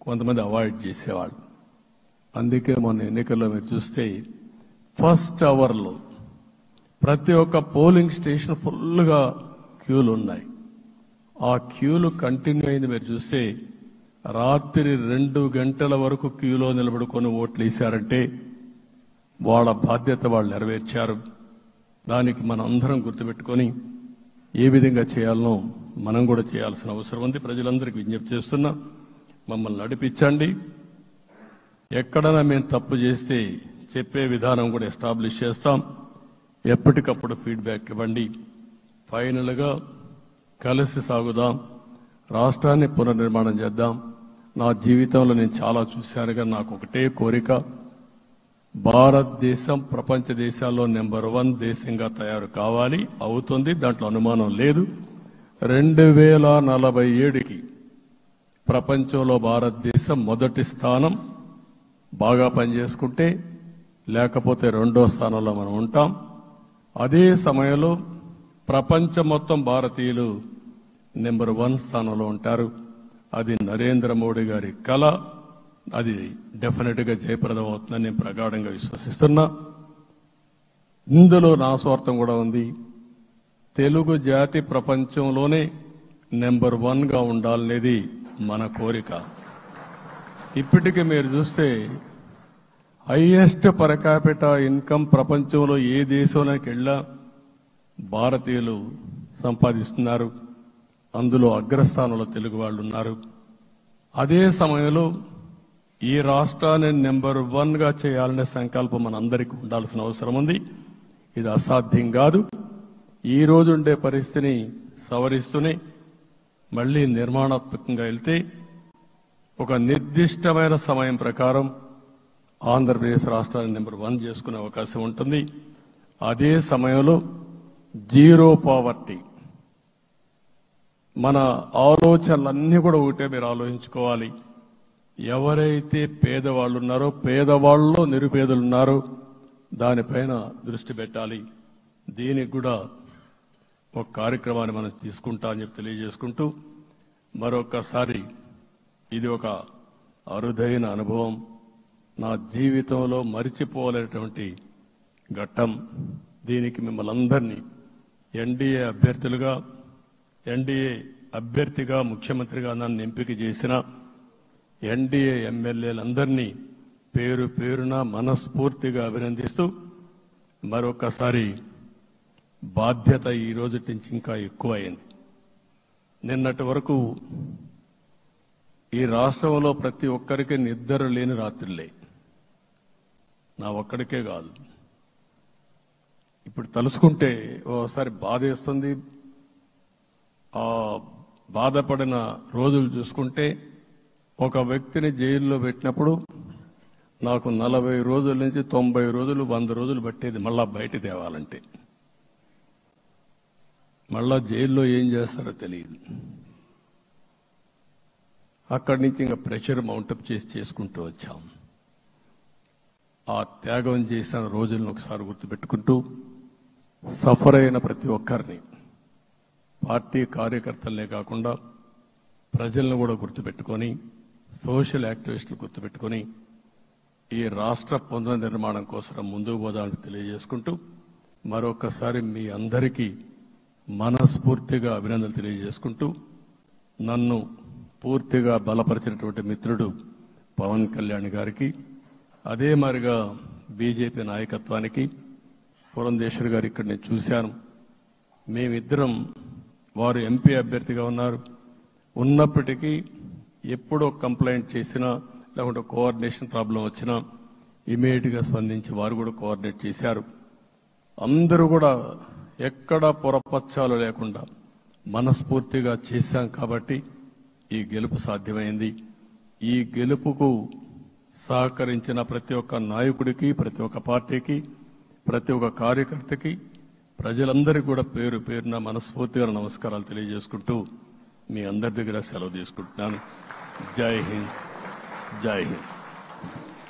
కొంతమంది అవాయిడ్ చేసేవాళ్ళు. అందుకే మొన్న ఎన్నికల్లో మీరు చూస్తే ఫస్ట్ అవర్లో ప్రతి ఒక్క పోలింగ్ స్టేషన్ ఫుల్గా క్యూలు ఉన్నాయి. ఆ క్యూలు కంటిన్యూ అయింది. మీరు చూస్తే రాత్రి 2 గంటల వరకు క్యూలో నిలబడుకొని ఓట్లు వేశారంటే వాళ్ళ బాధ్యత వాళ్ళు నెరవేర్చారు. దానికి మనం అందరం గుర్తుపెట్టుకొని ఏ విధంగా చేయాలనో మనం కూడా చేయాల్సిన అవసరం ఉంది. ప్రజలందరికీ విజ్ఞప్తి చేస్తున్నా, మమ్మల్ని నడిపించండి. ఎక్కడైనా మేము తప్పు చేస్తే చెప్పే విధానం కూడా ఎస్టాబ్లిష్ చేస్తాం. ఎప్పటికప్పుడు ఫీడ్బ్యాక్ ఇవ్వండి. ఫైనల్గా కలిసి సాగుదాం, రాష్ట్రాన్ని పునర్నిర్మాణం చేద్దాం. నా జీవితంలో నేను చాలా చూశానుగా నాకు ఒకటే కోరిక, భారతదేశం ప్రపంచ దేశాల్లో నెంబర్ 1 దేశంగా తయారు కావాలి. అవుతుంది, దాంట్లో అనుమానం లేదు. 2047కి ప్రపంచంలో భారతదేశం మొదటి స్థానం. బాగా పనిచేసుకుంటే, లేకపోతే 2వ స్థానంలో మనం ఉంటాం. అదే సమయంలో ప్రపంచం మొత్తం భారతీయులు నెంబర్ 1 స్థానంలో ఉంటారు. అది నరేంద్ర మోడీ గారి కల. అది డెఫినెట్ గా జయప్రదం అవుతుందని నేను ప్రగాఢంగా విశ్వసిస్తున్నా. ఇందులో నా స్వార్థం కూడా ఉంది. తెలుగు జాతి ప్రపంచంలోనే నెంబర్ 1గా ఉండాలనేది మన కోరిక. ఇప్పటికీ మీరు చూస్తే హైయెస్ట్ పర్ క్యాపిటా ఇన్కమ్ ప్రపంచంలో ఏ దేశంలోకి వెళ్ళా భారతీయులు సంపాదిస్తున్నారు. అందులో అగ్రస్థానంలో తెలుగు వాళ్ళు ఉన్నారు. అదే సమయంలో ఈ రాష్ట్రాన్ని నెంబర్ 1గా చేయాలనే సంకల్పం మనందరికీ ఉండాల్సిన అవసరం ఉంది. ఇది అసాధ్యం కాదు. ఈ రోజు ఉండే పరిస్థితిని సవరిస్తూనే మళ్లీ నిర్మాణాత్మకంగా వెళ్తే ఒక నిర్దిష్టమైన సమయం ప్రకారం ఆంధ్రప్రదేశ్ రాష్ట్రాన్ని నెంబర్ 1 చేసుకునే అవకాశం ఉంటుంది. అదే సమయంలో జీరో పావర్టీ. మన ఆలోచనలన్నీ కూడా ఒకటే మీరు ఆలోచించుకోవాలి. ఎవరైతే పేదవాళ్ళు ఉన్నారో, పేదవాళ్ళలో నిరుపేదలు ఉన్నారో దానిపైన దృష్టి పెట్టాలి. దీనికి కూడా ఒక కార్యక్రమాన్ని మనం తీసుకుంటా అని చెప్పి తెలియజేసుకుంటూ మరొకసారి ఇది ఒక అరుదైన అనుభవం. నా జీవితంలో మరిచిపోలేనటువంటి ఘట్టం. దీనికి మిమ్మల్ని అందరినీ ఎన్డీఏ అభ్యర్థిగా ముఖ్యమంత్రిగా నన్ను ఎంపిక చేసిన ఎన్డీఏ ఎమ్మెల్యేలందరినీ పేరు పేరున మనస్ఫూర్తిగా అభినందిస్తూ మరొకసారి బాధ్యత ఈ రోజు నుంచి ఇంకా ఎక్కువైంది. నిన్నటి వరకు ఈ రాష్ట్రంలో ప్రతి ఒక్కరికి నిద్ర లేని రాత్రులే. నా ఒక్కడికే కాదు. ఇప్పుడు తలుసుకుంటే ఓసారి బాధేస్తుంది. ఆ బాధపడిన రోజులు చూసుకుంటే ఒక వ్యక్తిని జైల్లో పెట్టినప్పుడు నాకు 40 రోజుల నుంచి 90 రోజులు 100 రోజులు పట్టేది మళ్ళా బయట తేవాలంటే. మళ్ళా జైల్లో ఏం చేస్తారో తెలియదు. అక్కడి నుంచి ఇంకా ప్రెషర్ మౌంటప్ చేసుకుంటూ వచ్చాం. ఆ త్యాగం చేసిన రోజులను ఒకసారి గుర్తుపెట్టుకుంటూ సఫర్ అయిన ప్రతి ఒక్కరిని పార్టీ కార్యకర్తలనే కాకుండా ప్రజలను కూడా గుర్తుపెట్టుకొని సోషల్ యాక్టివిస్టులు గుర్తుపెట్టుకొని ఈ రాష్ట్ర పునర్నిర్మాణం కోసం ముందుకు పోదామని తెలియజేసుకుంటూ మరొకసారి మీ అందరికీ మనస్ఫూర్తిగా అభినందనలు తెలియజేసుకుంటూ నన్ను పూర్తిగా బలపరిచినటువంటి మిత్రుడు పవన్ కళ్యాణ్ గారికి అదే మాదిరిగా బీజేపీ నాయకత్వానికి పురంధేశ్వరి గారు ఇక్కడ నేను చూశాను. మేమిద్దరం వారు ఎంపీ అభ్యర్థిగా ఉన్నారు. ఉన్నప్పటికీ ఎప్పుడో కంప్లైంట్ చేసినా లేకుంటే కోఆర్డినేషన్ ప్రాబ్లం వచ్చినా ఇమీడియట్గా స్పందించి వారు కూడా కోఆర్డినేట్ చేశారు. అందరూ కూడా ఎక్కడా పొరపచ్చాలు లేకుండా మనస్ఫూర్తిగా చేశాం కాబట్టి ఈ గెలుపు సాధ్యమైంది. ఈ గెలుపుకు సహకరించిన ప్రతి ఒక్క నాయకుడికి, ప్రతి ఒక్క పార్టీకి, ప్రతి ఒక్క కార్యకర్తకి, ప్రజలందరికీ కూడా పేరు పేరున మనస్ఫూర్తిగా నమస్కారాలు తెలియజేసుకుంటూ మీ అందరి దగ్గర సెలవు తీసుకుంటున్నాను. జై హింద్, జై హింద్.